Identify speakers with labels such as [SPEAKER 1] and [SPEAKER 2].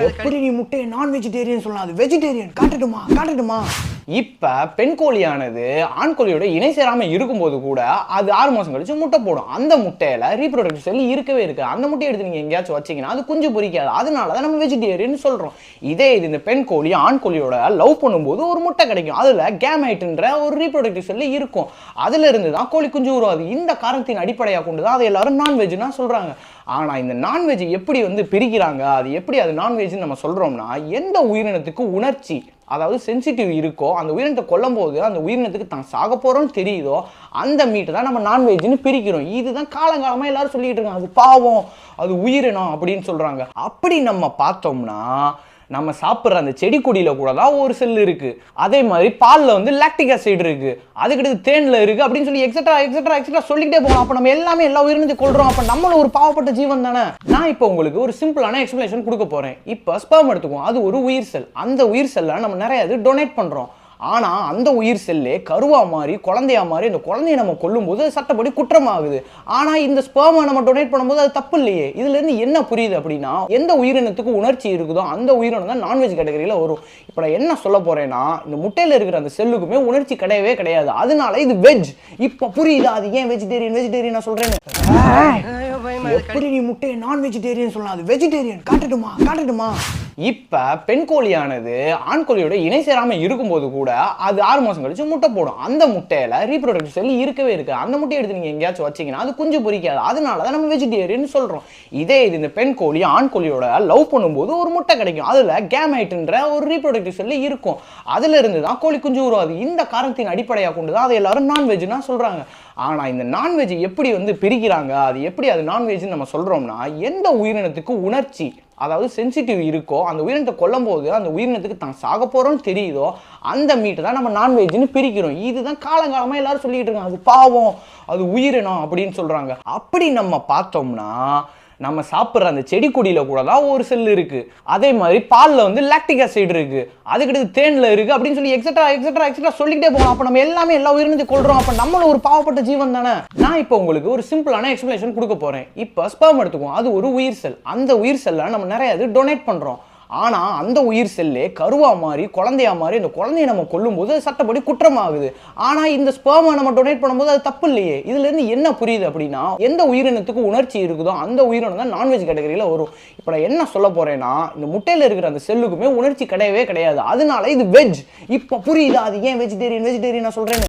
[SPEAKER 1] எப்படி நீ முட்டையை நான் வெஜிடேரியன் சொல்லலாம், அது வெஜிடேரியன். காட்டட்டுமா. இப்ப பெண் கோழியானது ஆண் கோழியோட இணை சேராம இருக்கும்போது கூட அது 6 மாசம் கழிச்சு முட்டை போடும். அந்த முட்டையில ரீப்ரொடக்டிவ் செல் இருக்கவே இருக்கு. அந்த முட்டையை எடுத்து நீங்க எங்கேயாச்சும் வச்சீங்கன்னா அது குஞ்சு பொரிக்காது. அதனாலதான் நம்ம வெஜிடேரியன் சொல்றோம். இதே இது இந்த பெண் கோழி ஆண் கோழியோட லவ் பண்ணும்போது ஒரு முட்டை கிடைக்கும். அதுல கேமைட்ன்ற ஒரு ரீப்ரொடக்டிவ் செல் இருக்கும். அதுல இருந்து தான் கோழி குஞ்சு உருவாது. இந்த காரணத்தின் அடிப்படையாக கொண்டுதான் அதை எல்லாரும் நான்வெஜ்னா சொல்றாங்க. ஆனா இந்த நான்வெஜ் எப்படி பிரிக்கிறாங்க, அது எப்படி அது நான்வெஜ்னு நம்ம சொல்றோம்னா, எந்த உயிரினத்துக்கு உணர்ச்சி அதாவது சென்சிட்டிவ் இருக்கோ அந்த உயிரினத்தை கொல்லும் போது அந்த உயிரினத்துக்கு தான் சாக போறோம்னு தெரியுதோ அந்த மீட்டை தான் நம்ம நான்வெஜ்னு பிரிக்கிறோம். இதுதான் காலங்காலமா எல்லாரும் சொல்லிட்டு இருக்காங்க. அது பாவம், அது உயிரினம் அப்படின்னு சொல்றாங்க. அப்படி நம்ம பார்த்தோம்னா நம்ம சாப்பிட்ற அந்த செடி கொடியில கூட தான் ஒரு செல் இருக்கு. அதே மாதிரி பால்ல லாக்டிக் ஆசிட் இருக்கு, அதுக்கடுத்து தேன்ல இருக்கு அப்படின்னு சொல்லி எக்ஸெட்ரா சொல்லிக்கிட்டே போகலாம். அப்ப நம்ம எல்லா உயிரினத்தையும் கொள்றோம். அப்ப நம்மளும் ஒரு பாவப்பட்ட ஜீவன் தானே. நான் இப்போ உங்களுக்கு ஒரு சிம்பிளான எக்ஸ்பிளேஷன் கொடுக்க போறேன். இப்போ ஸ்பெர்ம் எடுத்துக்குவோம். அது ஒரு உயிர் செல். அந்த உயிர் செல்ல நம்ம நிறைய டொனேட் பண்றோம். ஆனா அந்த உயிர் செல்லே கருவா மாறி குழந்தையா மாறி அந்த குழந்தைய நம்ம கொல்லும்போது சட்டப்படி குற்றமாகுது. ஆனா இந்த ஸ்பெர்மை நம்ம டொனேட் பண்ணும்போது அது தப்பு இல்லையே. இதுல இருந்து என்ன புரியுது அப்படின்னா, எந்த உயிரினத்துக்கு உணர்ச்சி இருக்குதோ அந்த உயிரினம் தான் நான்வெஜ் கேட்டகரியில வரும். இப்ப நான் என்ன சொல்ல போறேன்னா, இந்த முட்டையில இருக்கிற அந்த செல்லுக்குமே உணர்ச்சி கிடையவே கிடையாது. அதனால இது வெஜ். இப்ப புரியுதா அது ஏன் வெஜிடேரியன் நான் சொல்றேன்னு? எப்படி நீ முட்டையை நான் வெஜிடேரியன் சொல்லலாம், அது வெஜிடேரியன். காட்டட்டுமா. இப்ப பெண் கோழியானது ஆண் கோழியோட இணை சேராம இருக்கும்போது கூட அது 6 மாசம் கழிச்சு முட்டை போடும். அந்த முட்டையில ரீப்ரொடக்டிவ் செல் இருக்கவே இருக்கு. அந்த முட்டையை எடுத்து நீங்க எங்கேயாச்சும் வச்சீங்கன்னா அது குஞ்சு பொரிக்காது. அதனாலதான் நம்ம வெஜிடேரியன் சொல்றோம். இதே இது இந்த பெண் கோழி ஆண் கோழியோட லவ் பண்ணும்போது ஒரு முட்டை கிடைக்கும். அதுல கேமைட்ன்ற ஒரு ரீப்ரொடக்டிவ் செல் இருக்கும். அதுல இருந்து தான் கோழி குஞ்சு உருவாது. இந்த காரணத்தின் அடிப்படையாக கொண்டுதான் அதை எல்லாரும் நான்வெஜ்னா சொல்றாங்க. ஆனா இந்த நான்வெஜ் எப்படி பிரிக்கிறாங்க, அது எப்படி அது நான்வெஜ்னு நம்ம சொல்றோம்னா, எந்த உயிரினத்துக்கு உணர்ச்சி அதாவது சென்சிட்டிவ் இருக்கோ அந்த உயிரினத்தை கொல்லும் போது அந்த உயிரினத்துக்கு தான் சாக போறோம்னு தெரியுதோ அந்த மீட்டை தான் நம்ம நான்வெஜ்னு பிரிக்கிறோம். இதுதான் காலங்காலமா எல்லாரும் சொல்லிட்டு இருக்காங்க. அது பாவம், அது உயிரினம் அப்படின்னு சொல்றாங்க. அப்படி நம்ம பார்த்தோம்னா நம்ம சாப்பிட்ற அந்த செடி கொடியில கூட தான் ஒரு செல் இருக்கு. அதே மாதிரி பால்ல லாக்டிக் ஆசிட் இருக்கு, அதுக்கடுத்து தேன்ல இருக்கு அப்படின்னு சொல்லி எக்ஸெட்ரா சொல்லிக்கிட்டே போகலாம். அப்ப நம்ம எல்லா உயிரினத்தையும் கொள்றோம். அப்ப நம்மளும் ஒரு பாவப்பட்ட ஜீவன் தானே. நான் இப்போ உங்களுக்கு ஒரு சிம்பிளான எக்ஸ்பிளேஷன் கொடுக்க போறேன். இப்போ ஸ்பெர்ம் எடுத்துக்குவோம். அது ஒரு உயிர் செல். அந்த உயிர் செல்ல நம்ம நிறைய டொனேட் பண்றோம். ஆனா அந்த உயிர் செல்லே கருவா மாறி குழந்தையா மாறி அந்த குழந்தைய நம்ம கொல்லும்போது சட்டப்படி குற்றமாகுது. ஆனா இந்த ஸ்பெர்மை நம்ம டொனேட் பண்ணும்போது அது தப்பு இல்லையே. இதுல இருந்து என்ன புரியுது அப்படின்னா, எந்த உயிரினத்துக்கு உணர்ச்சி இருக்குதோ அந்த உயிரினம் தான் நான்வெஜ் கேட்டகரியில வரும். இப்ப நான் என்ன சொல்ல போறேன்னா, இந்த முட்டையில இருக்கிற அந்த செல்லுக்குமே உணர்ச்சி கிடையவே கிடையாது. அதனால இது வெஜ். இப்ப புரியுதா அது ஏன் வெஜிடேரியன் நான் சொல்றேன்னு?